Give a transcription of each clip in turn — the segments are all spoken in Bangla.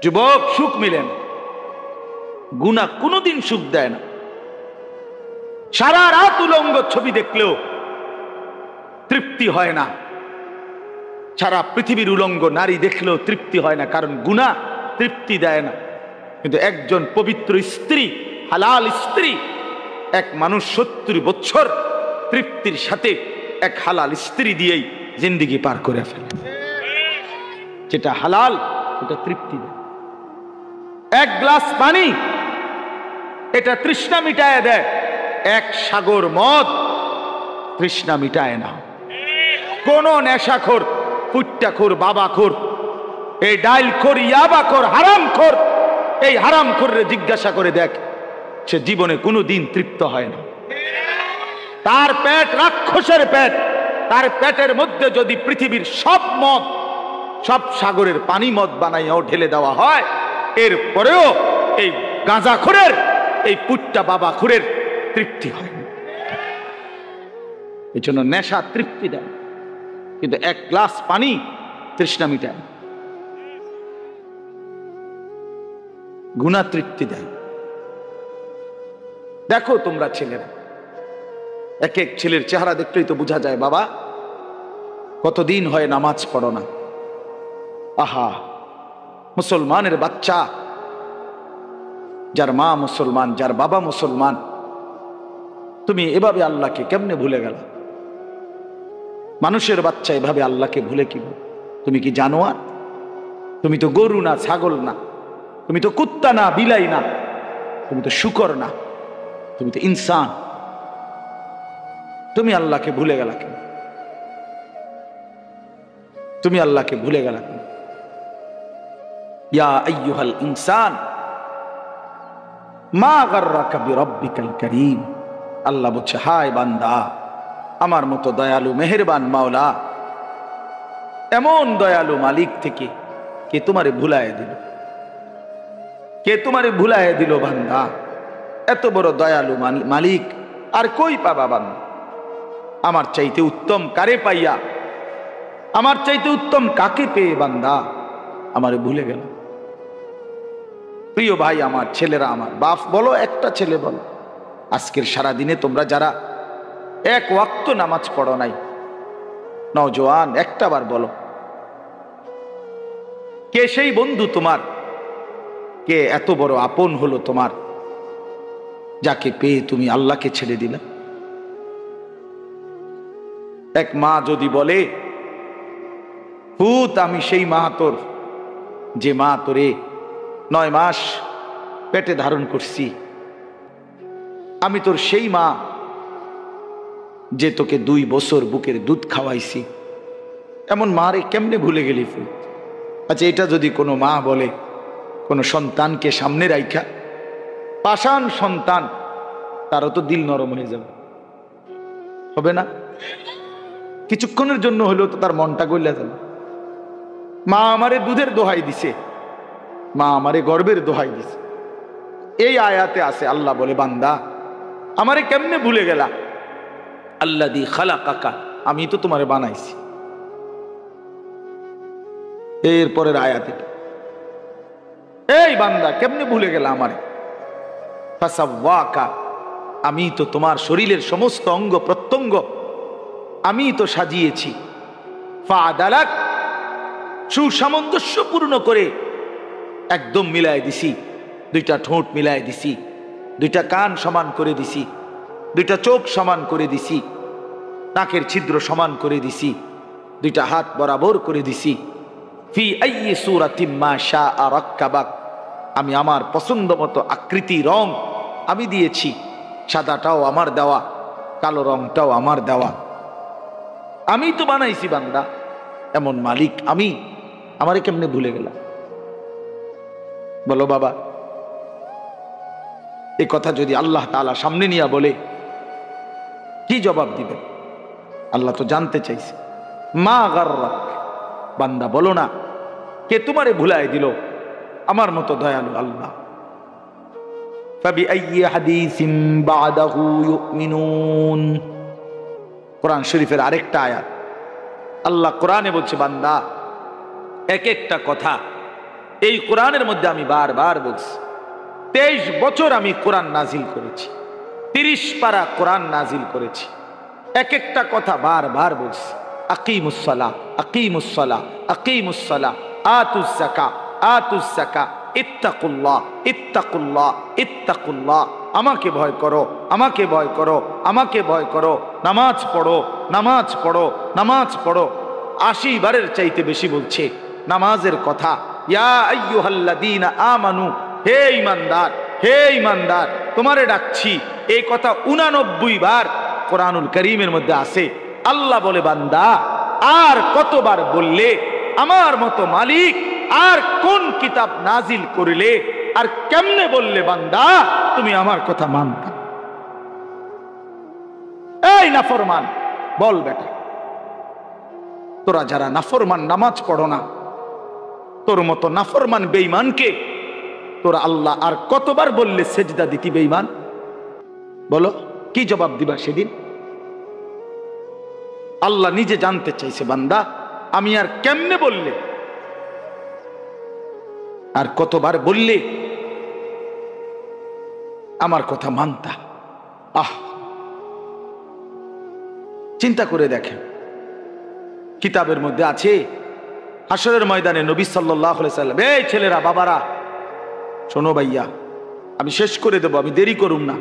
যুবক, সুখ মিলে না, গুনাহ কোনোদিন সুখ দেয় না। সারা রাত উলঙ্গ ছবি দেখলেও তৃপ্তি হয় না, সারা পৃথিবীর উলঙ্গ নারী দেখলেও তৃপ্তি হয় না, কারণ গুনাহ তৃপ্তি দেয় না। কিন্তু একজন পবিত্র স্ত্রী, হালাল স্ত্রী, এক মানুষ 70 বছর তৃপ্তির সাথে এক হালাল স্ত্রী দিয়েই জিন্দেগি পার করে ফেলে। যেটা হালাল ওটা তৃপ্তি দেয়। এক গ্লাস পানি এটা তৃষ্ণা মিটায় দেয়, এক সাগর মদ তৃষ্ণা মিটায় না। কোন নেশাখোর, পুট্টাখোর, বাবাখোর, এই ডাইলখোর, ইয়াবাখোর, হারামখোর, এই হারামখোররে জিজ্ঞাসা করে দেখ, সে জীবনে কোনোদিন তৃপ্ত হয় না। তার পেট রাক্ষসের পেট, তার পেটের মধ্যে যদি পৃথিবীর সব মদ, সব সাগরের পানি মদ বানাইয়াও ঢেলে দেওয়া হয়, এরপরেও এই গাঁজাখোরের, এই পুট্টা বাবাখোরের তৃপ্তি হয় না। এই জন্য নেশা তৃপ্তি দেয়, কিন্তু এক গ্লাস পানি তৃষ্ণা মিটায়। গুনাহ তৃপ্তি দেয়। দেখো তোমরা ছেলেরা, এক এক ছেলের চেহারা দেখলেই তো বোঝা যায়, বাবা কতদিন হয় নামাজ পড়ো না। আহা, মুসলমানের বাচ্চা, যার মা মুসলমান, যার বাবা মুসলমান, তুমি এভাবে আল্লাহকে কেমনে ভুলে গেল? মানুষের বাচ্চা এভাবে আল্লাহকে ভুলে কি? তুমি কি জানোয়ার? তুমি তো গরু না, ছাগল না, তুমি তো কুত্তা না, বিলাই না, তুমি তো শুকর না, তুমি তো ইনসান। তুমি আল্লাহকে ভুলে গেলা কেন? তুমি আল্লাহকে ভুলে গেলা কেন? ইয়া আইয়ুহাল ইনসান মা গাররাকা বিরাব্বিকাল কারীম। আল্লাহ বলছে, হায় বান্দা, আমার মতো দয়ালু মেহেরবান মাওলা, এমন দয়ালু মালিক থেকে কে তোমারে ভুলায় দিল? কে তোমারে ভুলায় দিল বান্দা? এত বড় দয়ালু মালিক আর কই পাবা বান্দা? আমার চাইতে উত্তম কারে পাইয়া, আমার চাইতে উত্তম কাকে পেয়ে বান্দা আমারে ভুলে গেল? প্রিয় ভাই আমার, ছেলেরা আমার, বাপ বলো, একটা ছেলে বলো, আজকের সারা দিনে তোমরা যারা এক ওয়াক্ত নামাজ পড়ো নাই, নওজোয়ান, একটা বার বলো, কে সেই বন্ধু তোমার, কে এত বড় আপন হলো তোমার, যাকে পেয়ে তুমি আল্লাহকে ছেড়ে দিলা? এক মা যদি বলে, পুত আমি সেই মা তোর, যে মা তোরে 9 মাস পেটে ধারণ করছি, আমি তোর সেই মা যে তোকে 2 বছর বুকের দুধ খাওয়াইছি, এমন মা রে কেমনে ভুলে গেলি? আচ্ছা, এটা যদি কোনো মা বলে কোনো সন্তানকে সামনে রাইখা, পাষাণ সন্তান, তারও তো দিল নরম হয়ে যাবে, হবে না? কিছুক্ষণের জন্য হলেও তো তার মনটা গইলা যাবে। মা আমারে দুধের দোহাই দিছে, মা আমারে গর্বের দোহাই দিছে। এই আয়াতে আছে, আল্লাহ বলে, বান্দা আমারে কেমনে ভুলে গেলা? আল্লাযী খালাকাকা, আমি তো তোমারে বানাইছি। এরপরের আয়াতে, এই বান্দা কেমনে ভুলে গেলা আমারে? ফাসাওয়াকা, আমি তো তোমার শরীরের সমস্ত অঙ্গ প্রত্যঙ্গ আমি তো সাজিয়েছি। ফাআদালাক, সুসামঞ্জস্যপূর্ণ করে একদম মিলায় দিছি, 2টা ঠোঁট মিলায় দিছি, 2টা কান সমান করে দিছি, 2টা চোখ সমান করে দিছি, নাকের ছিদ্র সমান করে দিছি, 2টা হাত বরাবর করে দিছি। ফি আইয়ি সূরাতিম মা শাআ রাক্কাবাক, আমি আমার পছন্দ মতো আকৃতি, রং আমি দিয়েছি। সাদাটাও আমার দেওয়া, কালো রংটাও আমার দেওয়া, আমি তো বানাইছি বান্দা। এমন মালিক আমি, আমারে কেমনে ভুলে গেলাম? বলো বাবা, এই কথা যদি আল্লাহ তাআলা সামনে নিয়ে বলে, কি জবাব দিবেন? আল্লাহ তো জানতে চাইছে। মা গাররাক, বান্দা বলো না, কে তোমারে ভুলায় দিল? আমার মতো দয়ালু আল্লাহ। ফাবিআইয়ি হাদিসিন বাদাহু ইউমিনুন, কোরআন শরীফের আরেকটা আয়াত। আল্লাহ কোরআনে বলছে, বান্দা এক একটা কথা এই কোরআনের মধ্যে আমি বারবার বলছি, 23 বছর আমি কোরআন নাজিল করেছি, 30 পারা কোরআন নাজিল করেছি, এক একটা কথা বারবার বলছি, আকিমুস সালাহ, আকিমুস সালাহ, আকিমুস সালাহ, আতুজ যাকাত, আতুজ যাকাত, ইত্তাকুল্লাহ, ইত্তাকুল্লাহ, ইত্তাকুল্লাহ, আমাকে ভয় করো, আমাকে ভয় করো, আমাকে ভয় করো, নামাজ পড়ো, নামাজ পড়ো, নামাজ পড়ো। 80 বারের চাইতে বেশি বলছে নামাজের কথা। ইয়া আইয়ুহাল্লাযীনা আমানু, হে ঈমানদার, হে ঈমানদার, তোমারে ডাকছি। এই কথা 89 বার কোরআনুল কারীমের মধ্যে আছে। আল্লাহ বলে, বান্দা আর কতবার বললে আমার মতো মালিক আর কোন কিতাব নাজিল করিলে আর কেমনে বললে বান্দা তুমি আমার কথা মানতা? এই নাফরমান, বল বেটা, তোরা যারা নাফরমান, নামাজ পড়ো না, তোর মতো নাফরমান বেঈমানকে তোরা আল্লাহ আর কতবার বললে সেজদা দিতি বেঈমান? বলো, কি জবাব দিবা সেদিন? আল্লাহ নিজে জানতে চাইছে, বান্দা আমি আর কেমনে বললে, আর কতবার বললে আমার কথা মানতা? চিন্তা করে দেখেন, কিতাবের মধ্যে আছে হাসরের ময়দানে নবী সাল্লাল্লাহু আলাইহি সাল্লাম, এই ছেলেরা, বাবারা, শোনো ভাইয়া, আমি শেষ করে দেব, আমি দেরি করুম না।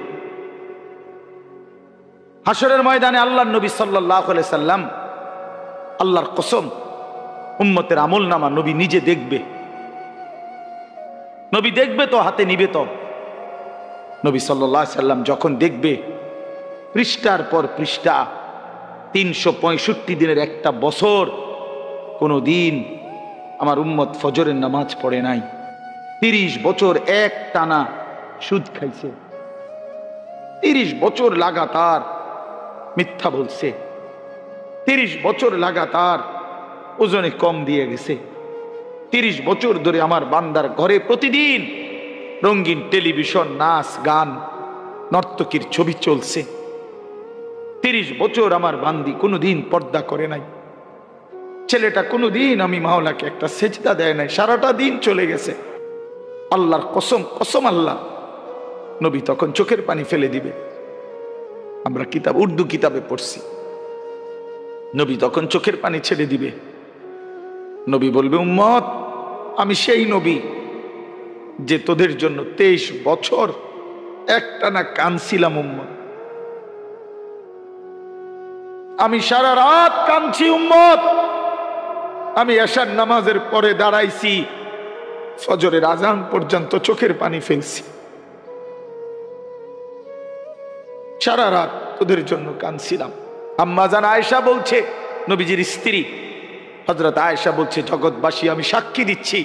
হাসরের ময়দানে আল্লাহর নবী সাল্লাল্লাহু আলাইহি সাল্লাম, আল্লাহর কসম, উম্মতের আমলনামা নবী নিজে দেখবে। নবী দেখবে তো, হাতে নিবে তো। নবী সাল্লাল্লাহু আলাইহি সাল্লাম যখন দেখবে, পৃষ্ঠার পর পৃষ্ঠা, 365 দিনের একটা বছর কোনো দিন আমার উম্মত ফজরের নামাজ পড়ে নাই, 30 বছর এক টানা সুদ খাইছে, 30 বছর লাগাতার মিথ্যা বলছে, 30 বছর লাগাতার ওজনে কম দিয়ে গেছে, 30 বছর ধরে আমার বান্দার ঘরে প্রতিদিন রঙিন টেলিভিশন, নাচ গান, নর্তকীর ছবি চলছে, 30 বছর আমার বান্দি কোনোদিন পর্দা করে নাই, ছেলেটা কোনোদিন আমি মাওলাকে একটা সেজদা দেয় নাই, সারাটা দিন চলে গেছে। আল্লাহর কসম, কসম আল্লাহ, নবী তখন চোখের পানি ফেলে দিবে। আমরা কিতাব, উর্দু কিতাবে পড়ছি, নবী তখন চোখের পানি ছেড়ে দিবে। নবী বলবে, উম্মত, আমি সেই নবী যে তোদের জন্য 23 বছর একটানা কাঁদছিলাম। উম্মত, আমি সারা রাত কাঁদছি। উম্মত, আমি এশার নামাজের পরে দাঁড়াইছি, ফজরের আজান পর্যন্ত চোখের পানি ফেলছি, সারা রাত তোদের জন্য কাঁদছিলাম। আম্মা জান আয়েশা বলছে, নবীজির স্ত্রী হযরত আয়েশা বলছে, জগৎবাসী আমি সাক্ষী দিচ্ছি,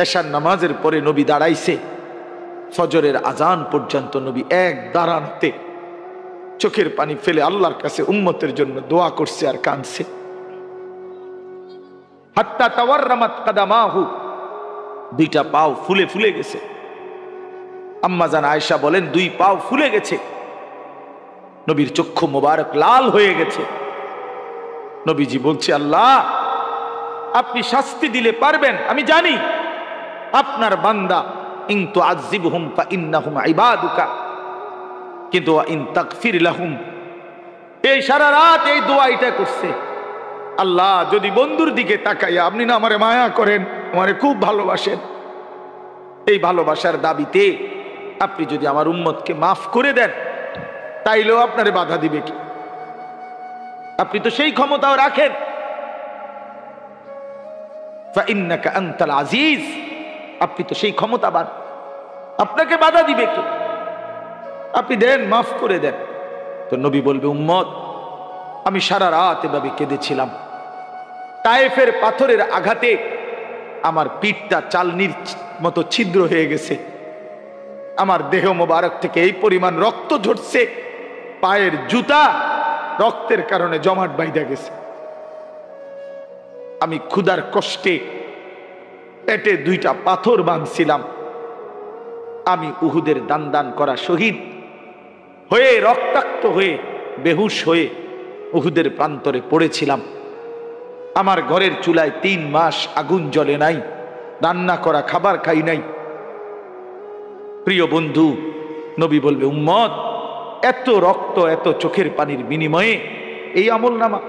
এশার নামাজের পরে নবী দাঁড়াইছে, ফজরের আজান পর্যন্ত নবী এক দাঁড়ানোতে চোখের পানি ফেলে আল্লাহর কাছে উম্মতের জন্য দোয়া করছে আর কাঁদছে। হাত্তা তাওয়াররামাত কাদামাহু, দুইটা পাও ফুলে ফুলে গেছে। আম্মা জান আয়েশা বলেন, 2 পাও ফুলে গেছে, নবীর চক্ষু মোবারক লাল হয়ে গেছে। নবীজি বলছে, আল্লাহ আপনি শাস্তি দিলে পারবেন, আমি জানি আপনার বান্দা, ইন তুআযিবহুম ফাইন্নাহুম ইবাদুকা, কিন্তু ইন তাগফির লাহুম, এই সারা রাত এই দোয়া এটা করছে, আল্লাহ যদি বন্ধুর দিকে তাকাইয়া আপনি না আমারে মায়া করেন, আমারে খুব ভালোবাসেন, এই ভালোবাসার দাবিতে আপনি যদি আমার উম্মতকে মাফ করে দেন, তাইলেও আপনারে বাধা দিবে কি? আপনি তো সেই ক্ষমতাও রাখেন। ফাইন্নাকা আনতাল আজিজ, আপনি তো সেই ক্ষমতাবান, আপনাকে বাধা দিবে কে? আপনি দেন, মাফ করে দেন। তো নবী বলবে, উম্মত, আমি সারা রাত এভাবে কেঁদেছিলাম, তায়েফের পাথরের আঘাতে আমার পিঠটা চালনির মতো ছিদ্র হয়ে গেছে, আমার দেহ মোবারক থেকে এই পরিমাণ রক্ত ঝরছে, পায়ের জুতা রক্তের কারণে জমাট বাইধা গেছে, আমি ক্ষুধার কষ্টে পেটে 2টা পাথর বাঁধছিলাম, আমি উহুদের দান দান করা শহীদ হয়ে রক্তাক্ত হয়ে বেহুশ হয়ে উহুদের প্রান্তরে পড়েছিলাম, আমার ঘরের চুলায় 3 মাস আগুন জ্বলে নাই, রান্না করা খাবার খাই নাই। প্রিয় বন্ধু, নবী বলবে উম্মত, এত রক্ত এত চোখের পানির বিনিময়ে এই আমলনামা,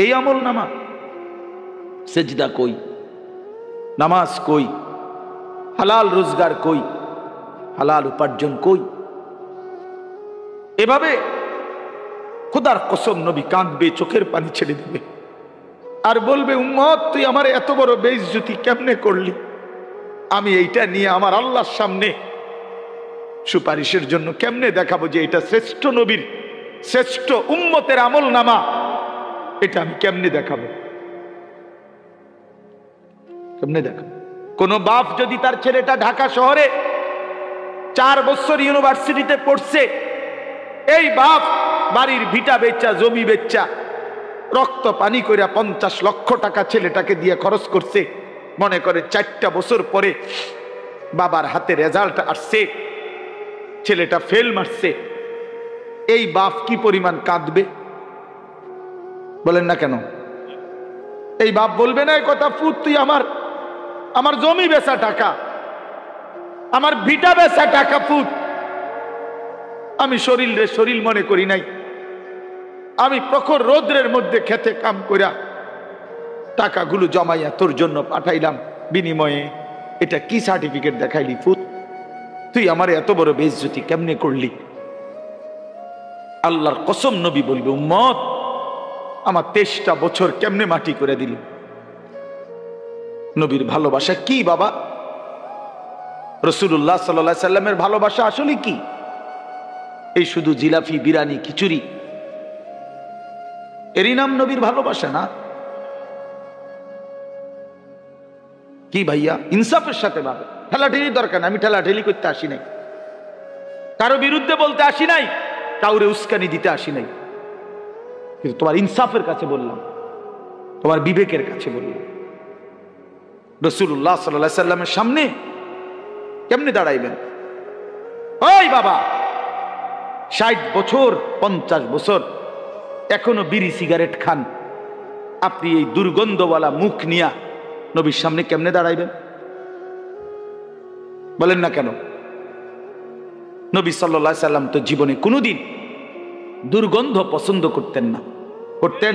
এই আমলনামা। সেজদা কই, নামাজ কই, হালাল রোজগার কই, হালাল উপার্জন কই? এভাবে খোদার কসম নবী কাঁদবে, চোখের পানি ছেড়ে দিবে আর বলবে উম্মত, তুই আমার এত বড় বেইজ্জতি কেমনে করলি? আমি এইটা নিয়ে আমার আল্লাহর সামনে সুপারিশের জন্য কেমনে দেখাবো যে এটা শ্রেষ্ঠ নবীর, শ্রেষ্ঠ উম্মতের আমলনামা? এটা আমি কেমনে দেখাবো? কেমনে দেখাবো? কোন বাপ যদি তার ছেলেটা ঢাকা শহরে 4 বছর ইউনিভার্সিটিতে পড়ছে, এই বাপ বাড়ির ভিটা বেচা, জমি বেচা, রক্ত পানি করে 50 লক্ষ টাকা ছেলেটাকে দিয়ে খরচ করছে, মনে করে 4টা বছর পরে বাবার হাতে রেজাল্ট আসছে, ছেলেটা ফেল মারছে, এই বাপ কি পরিমাণ কাঁদবে? বলেন না কেন? এই বাপ বলবে না এই কথা, ফুট তুই আমার জমি বেচা টাকা, আমার ভিটা বেচা টাকা, ফুট আমি শরীর মনে করি নাই, আমি প্রখর রৌদ্রের মধ্যে খেতে কাম কইরা টাকাগুলো জমাইয়া তোর জন্য পাঠাইলাম, বিনিময়ে এটা কি সার্টিফিকেট দেখাইলি? ফুট তুই আমার এত বড় বেইজ্জতি কেমনে করলি? আল্লাহর কসম নবী বলবে উম্মত, আমার 23টা বছর কেমনে মাটি করে দিলি? নবীর ভালোবাসা কি বাবা? রাসূলুল্লাহ সাল্লাল্লাহু আলাইহি সাল্লামের ভালোবাসা আসলে কি? এই শুধু জিলাপি, বিরিয়ানি, খিচুড়ি এরই নাম নবীর ভালোবাসা না? কি ভাইয়া, ইনসাফের সাথে ভাবে। ঠেলাঠেলির দরকার না, আমি ঠেলাঠেলি করতে আসি নাই, কারো বিরুদ্ধে বলতে আসি নাই, কাউরে উস্কানি দিতে আসি নাই, কিন্তু তোমার ইনসাফের কাছে বললাম, তোমার বিবেকের কাছে বললাম। রাসূলুল্লাহ সাল্লাল্লাহু আলাইহি সাল্লামের সামনে কেমনে দাঁড়াইবেন? ওই বাবা 60 বছর 50 বছর এখনো বিড়ি সিগারেট খান, আপনি এই দুর্গন্ধওয়ালা মুখ নিয়া নবীর সামনে কেমনে দাঁড়াইবেন? বলেন না কেন? নবী সাল্লাল্লাহু আলাইহি সাল্লাম তো জীবনে কোনোদিন দুর্গন্ধ পছন্দ করতেন না। করতেন?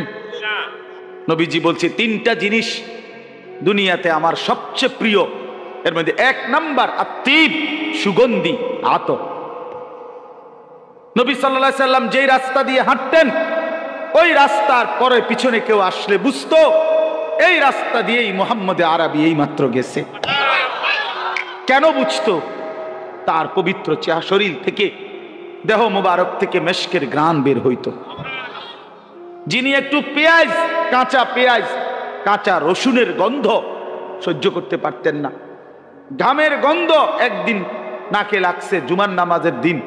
নবীজি বলছে 3টা জিনিস দুনিয়াতে আমার সবচেয়ে প্রিয়, এর মধ্যে 1 নাম্বার আত্মীব, সুগন্ধি আতর। নবী সাল্লাল্লাহু আলাইহি সাল্লাম যেই রাস্তা দিয়ে হাঁটতেন, ওই রাস্তার পরে পিছনে কেউ আসলে বুঝতো এই রাস্তা দিয়েই মুহাম্মদে আরবি এই মাত্র গেছে। কেন বুঝতো? তার পবিত্র চেহারা, শরীর থেকে, দেহ মোবারক থেকে মেশকের ঘ্রাণ বের হইতো। যিনি একটু পেঁয়াজ, কাঁচা পেঁয়াজ, কাঁচা রসুনের গন্ধ সহ্য করতে পারতেন না, ঘামের গন্ধ একদিন নাকে লাগছে, জুমার নামাজের দিন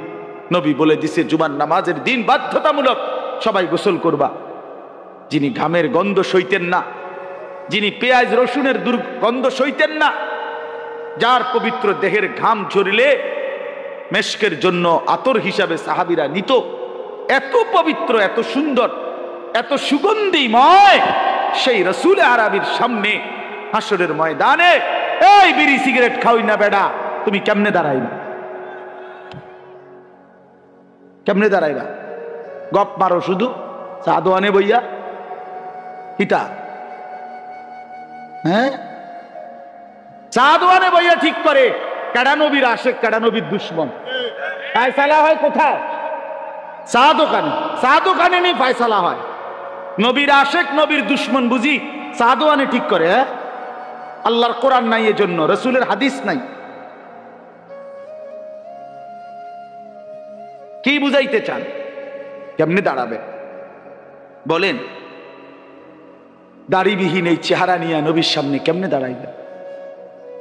নবী বলে দিছে জুমার নামাজের দিন বাধ্যতামূলক সবাই গোসল করবা। যিনি ঘামের গন্ধ সইতেন না, যিনি পেঁয়াজ রসুনের দুর্গন্ধ সইতেন না, যার পবিত্র দেহের ঘাম ঝরিলে মেশকের জন্য আতর হিসাবে সাহাবীরা নিত, এত পবিত্র, এত সুন্দর, এত সুগন্ধিময় সেই রাসূল আরবির সামনে হাসরের ময়দানে এই বিড়ি সিগারেট খাওই না বেডা, তুমি কেমনে দাঁড়াইবা? কেমনে দাঁড়াইবা? গপ মারো শুধু সাদওয়ানে বইয়া হিটা, হ্যাঁ সাদওয়ানে বইয়া ঠিক করে কেডা নবীর আশেক, কেডা নবীর দুশ্মন, ফায়সালা হয় কোথায়? চা দোকানে। চা দোকানে নেই ফায়সালা হয়। নবীর আশেক নবীর দুশ্মন বুঝি চা দোকানে ঠিক করে? হ্যাঁ, আল্লাহর কোরআন নাই, এজন্য রাসূলের হাদিস নাই। কি বুঝাইতে চান? কেমনে দাঁড়াবে বলেন? দাড়িবিহীন এই চেহারা নিয়ে নবীর সামনে কেমনে দাঁড়াইবে?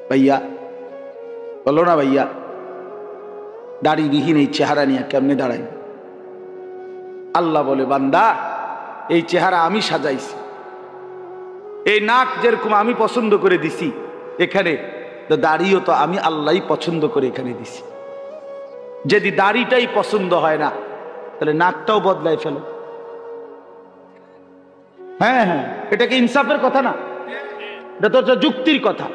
ভাইয়া বলো না ভাইয়া, দাড়িবিহীন এই চেহারা নিয়ে কেমনে দাঁড়াইবে? আল্লাহ বলে বান্দা, এই চেহারা আমি সাজাইছি, এই নাক যেরকম আমি পছন্দ করে দিছি, এখানে দাড়িও তো আমি আল্লাহই পছন্দ করে এখানে দিছি। যদি দাড়িটাই পছন্দ হয় না, তাহলে নাকটাও বদলাই ফেলো। হ্যাঁ হ্যাঁ, এটা কি ইনসাফের কথা না? এটা তো হচ্ছে যুক্তির কথা।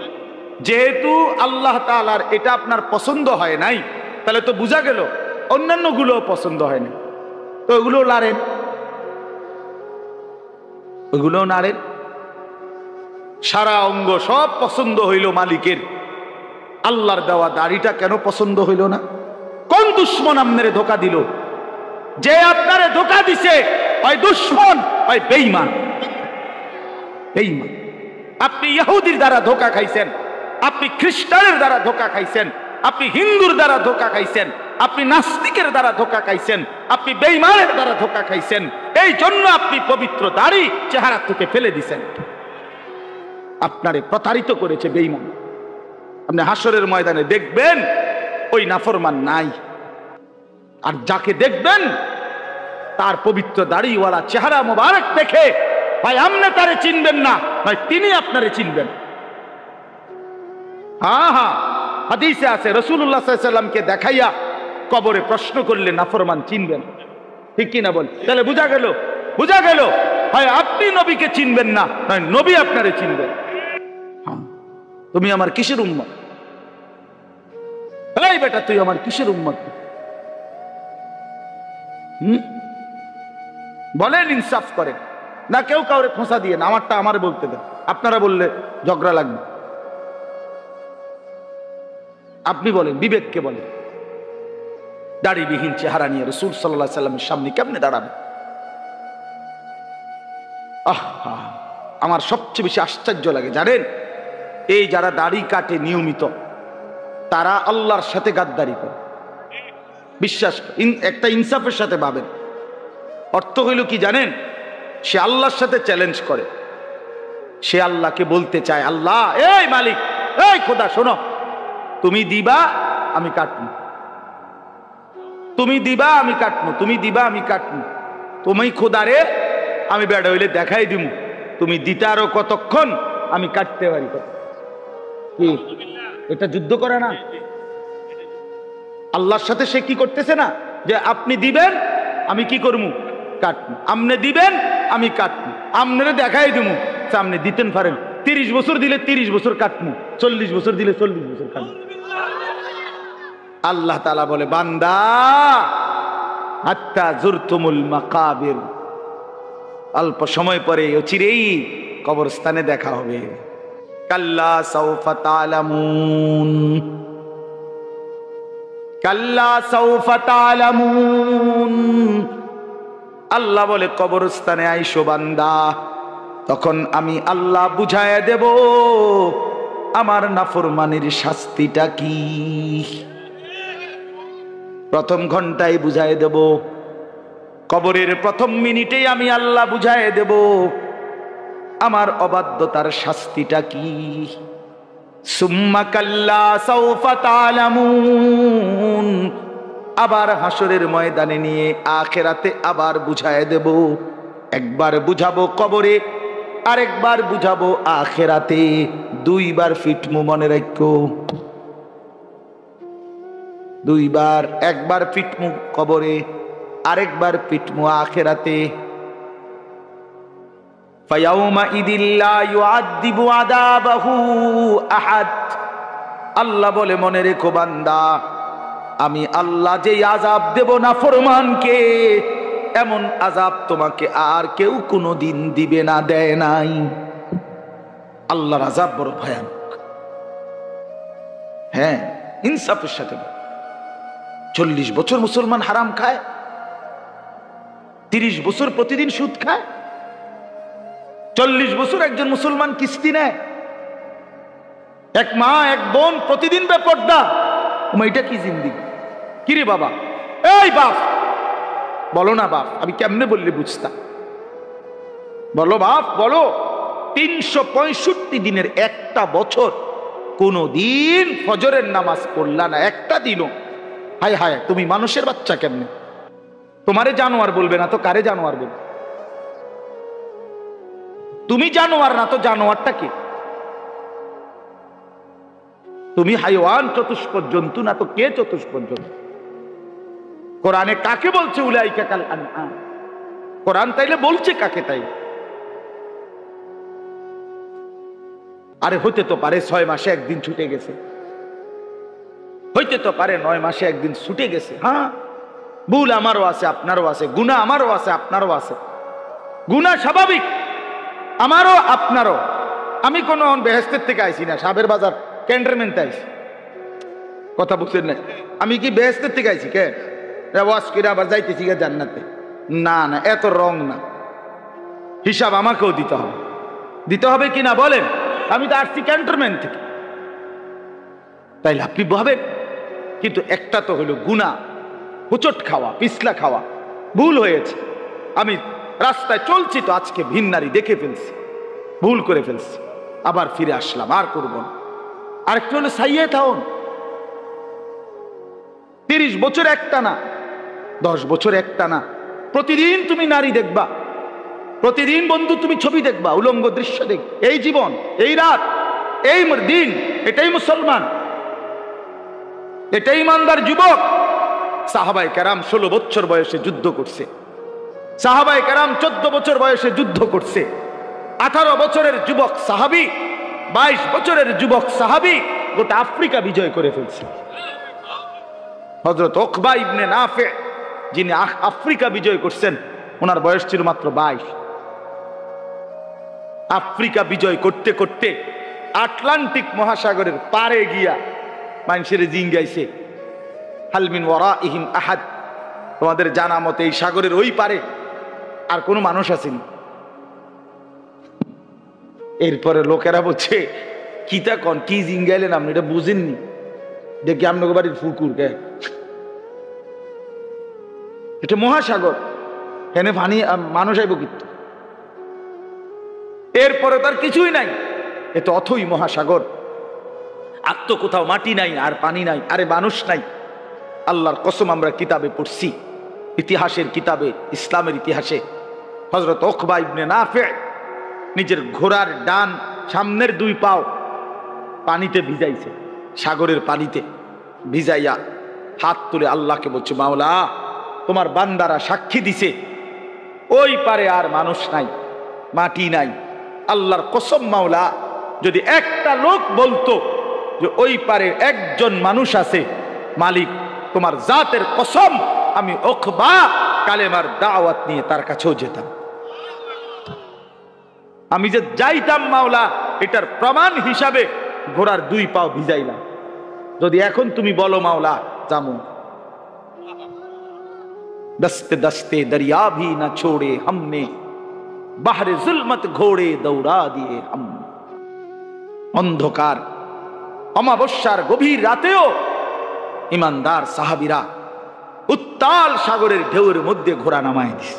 যেহেতু আল্লাহ তাআলার এটা আপনার পছন্দ হয় নাই, তাহলে তো বোঝা গেল অন্যান্য গুলো পছন্দ হয় না, তো ওগুলো নাড়েন, ওগুলো নাড়েন। সারা অঙ্গ সব পছন্দ হইল মালিকের, আল্লাহর দেওয়া দাড়িটা কেন পছন্দ হইল না? কোন দুশ্মন আপনারে ধোকা দিল? যে আপনারে ধোকা দিছে হয় দুশ্মন হয় বেঈমান। বেঈমান। আপনি ইহুদির দ্বারা ধোকা খাইছেন, আপনি খ্রিস্টানের দ্বারা ধোকা খাইছেন, আপনি হিন্দুর দ্বারা ধোকা খাইছেন, আপনি নাস্তিকের দ্বারা ধোকা খাইছেন, আপনি বেঈমানের দ্বারা ধোকা খাইছেন। এই জন্য আপনি পবিত্র দাড়ি চেহারা থেকে ফেলে দিছেন। আপনারে প্রতারিত করেছে বেঈমান। আপনি হাসরের ময়দানে দেখবেন ওই নাফরমান নাই, আর যাকে দেখবেন তার পবিত্র দাড়িওয়ালা চেহারা মোবারক দেখে ভাই আপনি তারে চিনবেন না, ভাই তিনি আপনারে চিনবেন। হ্যাঁ হ্যাঁ, হাদিসে আছে রাসূলুল্লাহ সাল্লাল্লাহু আলাইহি ওয়াসাল্লামকে দেখাইয়া কবরে প্রশ্ন করলে নাফরমান চিনবেন, ঠিক কি না বল? তাহলে বোঝা গেল, বোঝা গেল ভাই আপনি নবীকে চিনবেন না, নয় নবী আপনারে চিনবেন। তুমি আমার কিসের উম্মত? এই বেটা তুই আমার কিসের উম্মত? বলেন, ইনসাফ করেন না, কেউ কাউরে খোঁচা দিয়ে না, আমারটা আমারে বলতে দেন। আপনারা বললে ঝগড়া লাগবে। আপনি বলেন, বিবেককে বলেন, দাড়িবিহীন চেহারা নিয়ে রাসূল সাল্লাল্লাহু আলাইহি সাল্লামের সামনে কেমনে দাঁড়াবে? আহা, আমার সবচেয়ে বেশি আশ্চর্য লাগে জানেন, এই যারা দাড়ি কাটে নিয়মিত, তারা আল্লাহর সাথে গাদ্দারি করে। বিশ্বাস একটা ইনসাফের সাথে ভাবেন, অর্থ হইল কি জানেন? সে আল্লাহর সাথে চ্যালেঞ্জ করে। সে আল্লাহকে বলতে চায়, আল্লাহ এই মালিক, এই খোদা শোনো, তুমি দিবা আমি কাটবো, তুমি দিবা আমি কাটবো, তুমি দিবা আমি কাটবো, তুমি খোদারে আমি বেড়া হইলে দেখাই দিব, তুমি দিতে আরো কতক্ষণ, আমি কাটতে পারি কত। কি এটা যুদ্ধ করে না? আল্লাহর সাথে সে কি করতেছে না, যে আপনি দিবেন আমি কি করবো, কাটবো, আপনি দিবেন আমি কাটবো, আপনারে দেখাই দিব, সামনে দিতেন পারেন 30 বছর দিলে 30 বছর কাটবো, 40 বছর দিলে 40 বছর কাটবো। আল্লাহ তাআলা বলে, বান্দা হাত্তা জুরতুমুল মাকাবির, অল্প সময় পরে অচিরেই কবরস্থানে দেখা হবে। কাল্লা সাউফা তা'লামুন, কাল্লা সাউফা তা'লামুন। আল্লাহ বলে, কবরস্থানে আইসো বান্দা, তখন আমি আল্লাহ বুঝায়া দেব আমার নাফরমানির শাস্তিটা কি। প্রথম ঘন্টায় বুঝায় দেব, কবরের প্রথম মিনিটেই আমি আল্লাহ বুঝায় দেব আমার অবাধ্যতার শাস্তিটা কি। সুম্মা কাল্লা সাউফা তা'লামুন, আবার হাসরের ময়দানে নিয়ে আখিরাতে আবার বুঝায় দেব। একবার বুঝাবো কবরে, আরেকবার বুঝাবো আখিরাতে, দুইবার ফিটমু, মনে রাখো, দুইবার, একবার পিটমু কবরে, আরেকবার পিটমু আখিরাতে। ফায়াউমা ইদিল্লা ইউআযিবু আযাবাহু আহাদ। আল্লাহ বলে, মনে রেখো বান্দা, আমি আল্লাহ যেই আযাব দেব নাফরমানকে, এমন আযাব তোমাকে আর কেউ কোনোদিন দিবে না, দেয় নাই। আল্লাহর আযাব বড় ভয়ানক। হ্যাঁ, ইনসাফের সাথে। 40 বছর মুসলমান হারাম খায়, 30 বছর প্রতিদিন সুদ খায়, 40 বছর একজন মুসলমান কিস্তি নেয়, এক মা এক বোন প্রতিদিন বেপর্দা। এটা কি জিন্দেগি? কিরে বাবা, এই বাপ বলো না বাপ, আমি কেমনে বললে বুঝতাম? বলো বাপ বলো। 365 দিনের একটা বছর কোন দিন ফজরের নামাজ পড়লা না, একটা দিনও। হায় হায়, তুমি মানুষের বাচ্চা কেমনে? তোমারে জানোয়ার বলবে না তো কারে জানোয়ার বলবে? তুমি জানোয়ার না তো জানোয়ারটা কি? তুমি হাইওয়ান, চতুষ্পদ জন্তু না তো কে চতুষ্পদ জন্তু? কোরআনে কাকে বলছে উলাইকা কাল আনআম? কোরআন তাইলে বলছে কাকে? তাই আরে হইতে তো পারে 6 মাসে একদিন ছুটে গেছে, হইতে তো পারে 9 মাসে একদিন ছুটে গেছে। হ্যাঁ, ভুল আমারও আছে, আপনারও আছে, গুনাহ আমারও আছে, আপনারও আছে। গুনাহ স্বাভাবিক, আমারও আপনারও। আমি কোনো বেহেশতের থেকে আইছি না, সাবের বাজার ক্যান্টনমেন্টে আইছি। কথা বুঝছেন না? আমি কি বেহেশতের থেকে আইছি কে ওয়াজ করে আবার যাইতেছি গে জান্নাতে? না না, এত রং না। হিসাব আমাকেও দিতে হবে, দিতে হবে কিনা বলেন? আমি তো আসছি ক্যান্টনমেন্ট থেকে, তাইলে আপনি ভাবেন। কিন্তু একটা তো হলো গুনাহ, হুচট খাওয়া, পিছলা খাওয়া, ভুল হয়েছে। আমি রাস্তায় চলছি তো আজকে ভিন নারী দেখে ফেলছি, ভুল করে ফেলছি, আবার ফিরে আসলাম, আর করব না। আরেকটা হলো সাইয়ে থাউন, 30 বছর একটা না, 10 বছর একটা না, প্রতিদিন তুমি নারী দেখবা, প্রতিদিন বন্ধু তুমি ছবি দেখবা, উলঙ্গ দৃশ্য দেখ। এই জীবন, এই রাত, এই দিন, এটাই মুসলমান, এটাই ইমানদার যুবক। সাহাবায়ে কেরাম 16 বছর বয়সে যুদ্ধ করছে, সাহাবায়ে কেরাম 14 বছর বয়সে যুদ্ধ করছে। 18 বছরের যুবক সাহাবী, 22 বছরের যুবক সাহাবী গোটা আফ্রিকা বিজয় করে ফেলছে। হযরত উকবা ইবনে নাফে যিনি আফ্রিকা বিজয় করছেন, ওনার বয়স ছিল মাত্র 22। আফ্রিকা বিজয় করতে করতে আটলান্টিক মহাসাগরের পারে গিয়া মানুষের জিঙ্গাইছে, হালমিন ওয়ারাইহিম আহাদ। তোমাদের জানা মতে এই সাগরের ওই পারে আর কোনো মানুষ আসেনি। এরপরে লোকেরা বলছে, কিতা কন, কি জিঙ্গাইলেন আপনি, এটা বুঝেননি? দেখি আপনার বাড়ির পুকুর কে, এটা মহাসাগর, এখানে পানি, মানুষ আইব কিন্তু। এরপরে তার কিছুই নাই, এ তো অথই মহাসাগর, আর তো কোথাও মাটি নাই আর পানি নাই, আরে মানুষ নাই। আল্লাহর কসম, আমরা কিতাবে পড়ছি, ইতিহাসের কিতাবে, ইসলামের ইতিহাসে, হযরত উকবা ইবনে নাফে নিজের ঘোড়ার ডান সামনের 2 পাও পানিতে ভিজাইছে, সাগরের পানিতে ভিজাইয়া হাত তুলে আল্লাহকে বলছে, মাওলা তোমার বান্দারা সাক্ষী দিছে ওই পারে আর মানুষ নাই, মাটি নাই। আল্লাহর কসম মাওলা, যদি একটা লোক বলতো যে ওই পারে একজন মানুষ আছে, মালিক তোমার জাতের কসম, আমি উকবা কালেমার দাওয়াত নিয়ে তার কাছেও যেতাম। আমি যে যাইতাম মাওলা, এটার প্রমাণ হিসাবে ঘোড়ার 2 পাও ভিজাইলাম। যদি এখন তুমি বলো মাওলা যামু, दस्ते दस्ते दरिया भी न छोड़े हमने, बाहरे जुल्मत घोड़े दौड़ा दिए हम। অন্ধকার অমাবস্যার গভীর রাতেও ইমানদার সাহাবীরা উত্তাল সাগরের ঢেউয়ের মধ্যে ঘোড়া নামায় দিছে।